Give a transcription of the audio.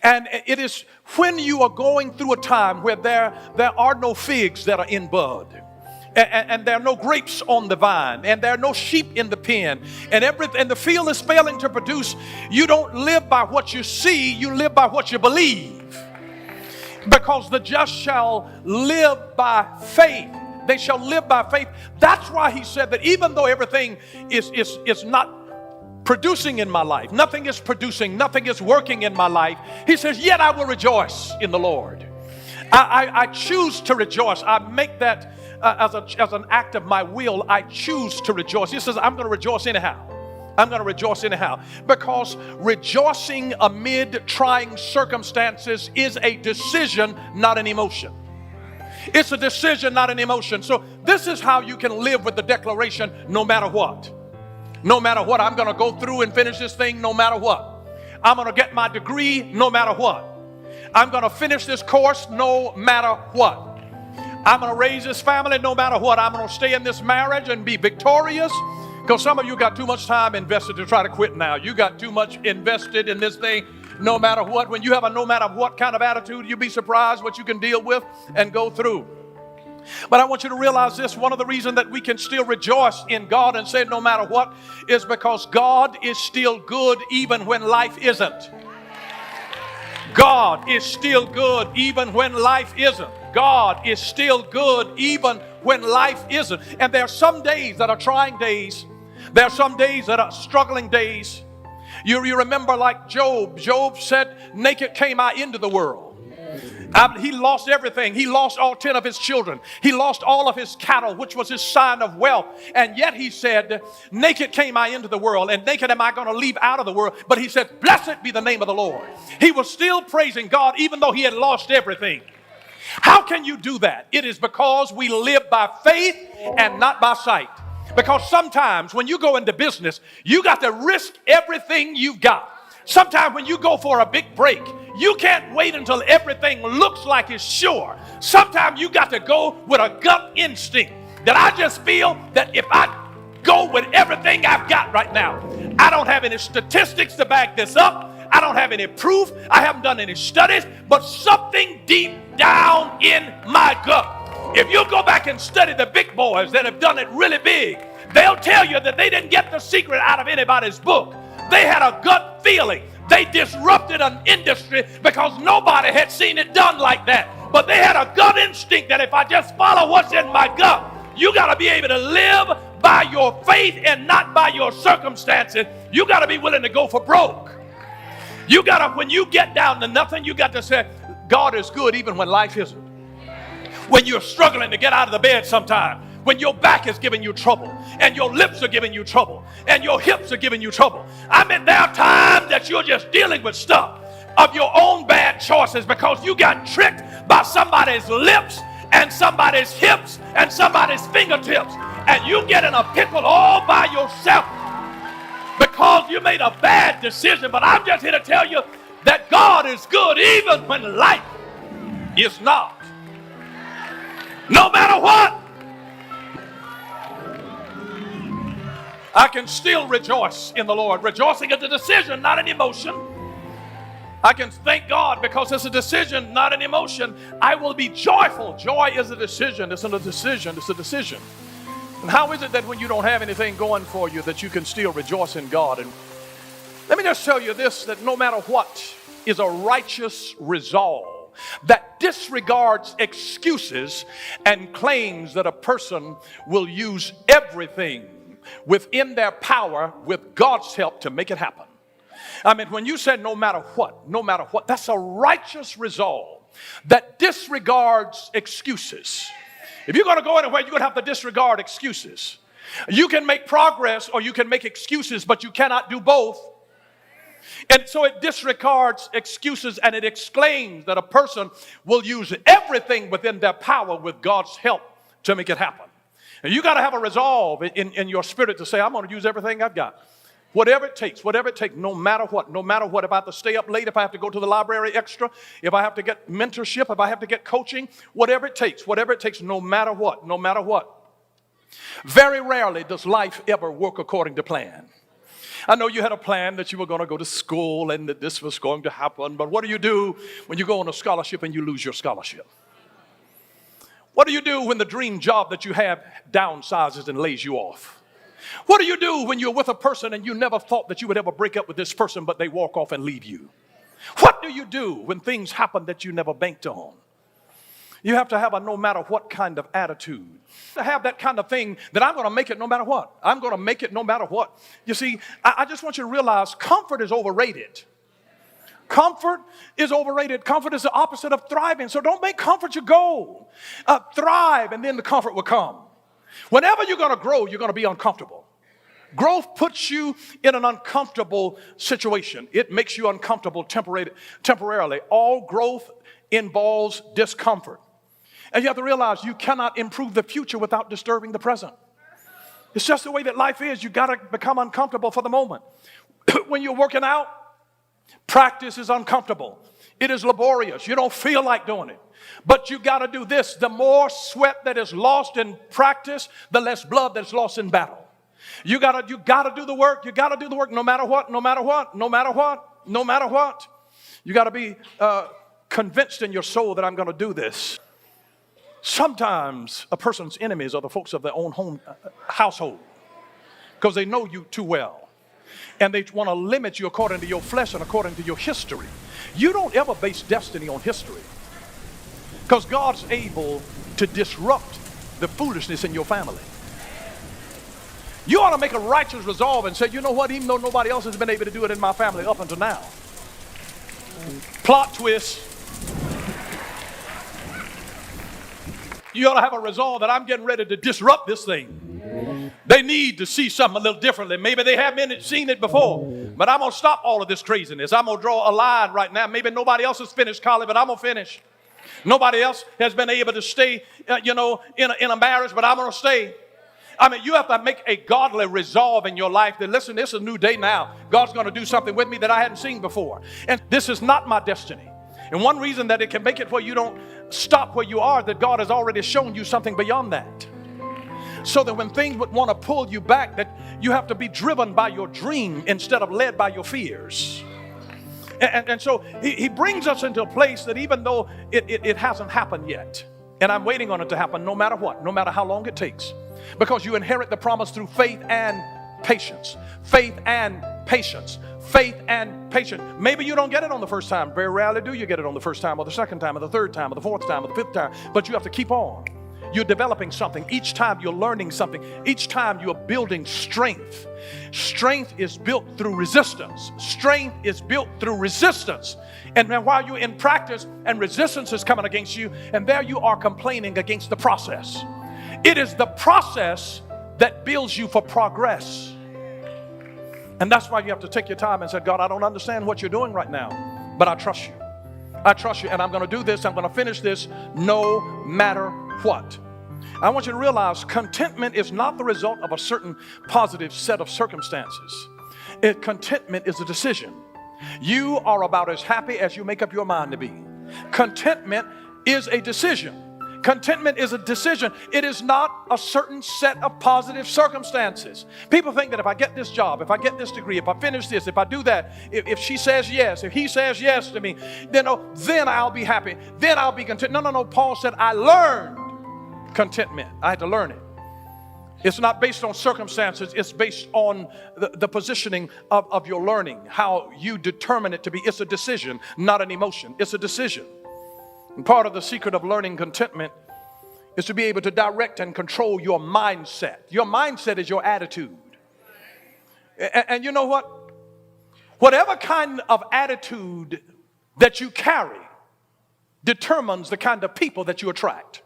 And it is when you are going through a time where there are no figs that are in bud, and there are no grapes on the vine, and there are no sheep in the pen, and the field is failing to produce. You don't live by what you see, you live by what you believe. Because the just shall live by faith. They shall live by faith. That's why he said that even though everything is not producing in my life, nothing is producing, nothing is working in my life, he says, yet I will rejoice in the Lord. I choose to rejoice. I make that as an act of my will. I choose to rejoice. He says, I'm going to rejoice anyhow. I'm going to rejoice anyhow. Because rejoicing amid trying circumstances is a decision, not an emotion. It's a decision, not an emotion. So this is how you can live with the declaration, no matter what. No matter what, I'm going to go through and finish this thing no matter what. I'm going to get my degree no matter what. I'm going to finish this course no matter what. I'm going to raise this family no matter what. I'm going to stay in this marriage and be victorious. Because some of you got too much time invested to try to quit now. You got too much invested in this thing no matter what. When you have a no matter what kind of attitude, you'll be surprised what you can deal with and go through. But I want you to realize this. One of the reasons that we can still rejoice in God and say no matter what is because God is still good even when life isn't. God is still good even when life isn't. God is still good even when life isn't. And there are some days that are trying days. There are some days that are struggling days. You remember like Job. Job said, naked came I into the world. He lost everything. He lost all 10 of his children. He lost all of his cattle, which was his sign of wealth. And yet he said, naked came I into the world, and naked am I going to leave out of the world. But he said, blessed be the name of the Lord. He was still praising God even though he had lost everything. How can you do that? It is because we live by faith and not by sight. Because sometimes when you go into business, you got to risk everything you've got. Sometimes when you go for a big break, you can't wait until everything looks like it's sure. Sometimes you got to go with a gut instinct that I just feel that if I go with everything I've got right now, I don't have any statistics to back this up. I don't have any proof. I haven't done any studies, but something deep down in my gut. If you go back and study the big boys that have done it really big, they'll tell you that they didn't get the secret out of anybody's book. They had a gut feeling. They disrupted an industry because nobody had seen it done like that. But they had a gut instinct that if I just follow what's in my gut, you got to be able to live by your faith and not by your circumstances. You got to be willing to go for broke. You got to, when you get down to nothing, you got to say, God is good even when life isn't. When you're struggling to get out of the bed sometime, when your back is giving you trouble, and your lips are giving you trouble, and your hips are giving you trouble. I mean, there are times that you're just dealing with stuff of your own bad choices because you got tricked by somebody's lips and somebody's hips and somebody's fingertips, and you get in a pickle all by yourself because you made a bad decision. But I'm just here to tell you that God is good even when life is not. No matter what, I can still rejoice in the Lord. Rejoicing is a decision, not an emotion. I can thank God because it's a decision, not an emotion. I will be joyful. Joy is a decision. It's a decision. It's a decision. And how is it that when you don't have anything going for you that you can still rejoice in God? And let me just tell you this, that no matter what is a righteous resolve that disregards excuses and claims that a person will use everything within their power with God's help to make it happen. I mean, when you say no matter what, that's a righteous resolve that disregards excuses. If you're going to go anywhere, you're going to have to disregard excuses. You can make progress or you can make excuses, but you cannot do both. And so it disregards excuses and it exclaims that a person will use everything within their power with God's help to make it happen. And you got to have a resolve in your spirit to say, I'm going to use everything I've got. Whatever it takes, no matter what, if I have to stay up late, if I have to go to the library extra, if I have to get mentorship, if I have to get coaching, whatever it takes, no matter what. Very rarely does life ever work according to plan. I know you had a plan that you were going to go to school and that this was going to happen, but what do you do when you go on a scholarship and you lose your scholarship? What do you do when the dream job that you have downsizes and lays you off? What do you do when you're with a person and you never thought that you would ever break up with this person, but they walk off and leave you? What do you do when things happen that you never banked on? You have to have a no matter what kind of attitude. To have that kind of thing that I'm going to make it no matter what. I'm going to make it no matter what. You see, I just want you to realize comfort is overrated. Comfort is overrated. Comfort is the opposite of thriving. So don't make comfort your goal. Thrive and then the comfort will come. Whenever you're going to grow, you're going to be uncomfortable. Growth puts you in an uncomfortable situation. It makes you uncomfortable temporarily. All growth involves discomfort. And you have to realize you cannot improve the future without disturbing the present. It's just the way that life is. You got to become uncomfortable for the moment. When you're working out, practice is uncomfortable. It is laborious. You don't feel like doing it. But you got to do this. The more sweat that is lost in practice, the less blood that's lost in battle. You got to do the work. You got to do the work no matter what, no matter what, no matter what, no matter what. You got to be convinced in your soul that I'm going to do this. Sometimes a person's enemies are the folks of their own household because they know you too well. And they want to limit you according to your flesh and according to your history. You don't ever base destiny on history because God's able to disrupt the foolishness in your family. You ought to make a righteous resolve and say, you know what, even though nobody else has been able to do it in my family up until now. Plot twist. You ought to have a resolve that I'm getting ready to disrupt this thing. They need to see something a little differently. Maybe they haven't seen it before. But I'm going to stop all of this craziness. I'm going to draw a line right now. Maybe nobody else has finished college, but I'm going to finish. Nobody else has been able to stay, in a marriage, but I'm going to stay. I mean, you have to make a godly resolve in your life that, listen, this is a new day now. God's going to do something with me that I hadn't seen before. And this is not my destiny. And one reason that it can make it where you don't stop where you are, that God has already shown you something beyond that. So that when things would want to pull you back, that you have to be driven by your dream instead of led by your fears. And so he brings us into a place that even though it hasn't happened yet, and I'm waiting on it to happen no matter what, no matter how long it takes, because you inherit the promise through faith and patience. Faith and patience. Faith and patience. Maybe you don't get it on the first time. Very rarely do you get it on the first time or the second time or the third time or the fourth time or the fifth time. But you have to keep on. You're developing something. Each time you're learning something. Each time you're building strength. Strength is built through resistance. Strength is built through resistance. And then while you're in practice and resistance is coming against you, and there you are complaining against the process. It is the process that builds you for progress. And that's why you have to take your time and say, God, I don't understand what you're doing right now, but I trust you. I trust you, and I'm going to do this. I'm going to finish this no matter what. I want you to realize contentment is not the result of a certain positive set of circumstances. Contentment is a decision. You are about as happy as you make up your mind to be. Contentment is a decision. Contentment is a decision. It is not a certain set of positive circumstances. People think that if I get this job, if I get this degree, if I finish this, if I do that, if she says yes, if he says yes to me, then I'll be happy. Then I'll be content. No. Paul said, I learned contentment. I had to learn it. It's not based on circumstances. It's based on the positioning of your learning, how you determine it to be. It's a decision, not an emotion. It's a decision. And part of the secret of learning contentment is to be able to direct and control your mindset. Your mindset is your attitude. And you know what? Whatever kind of attitude that you carry determines the kind of people that you attract.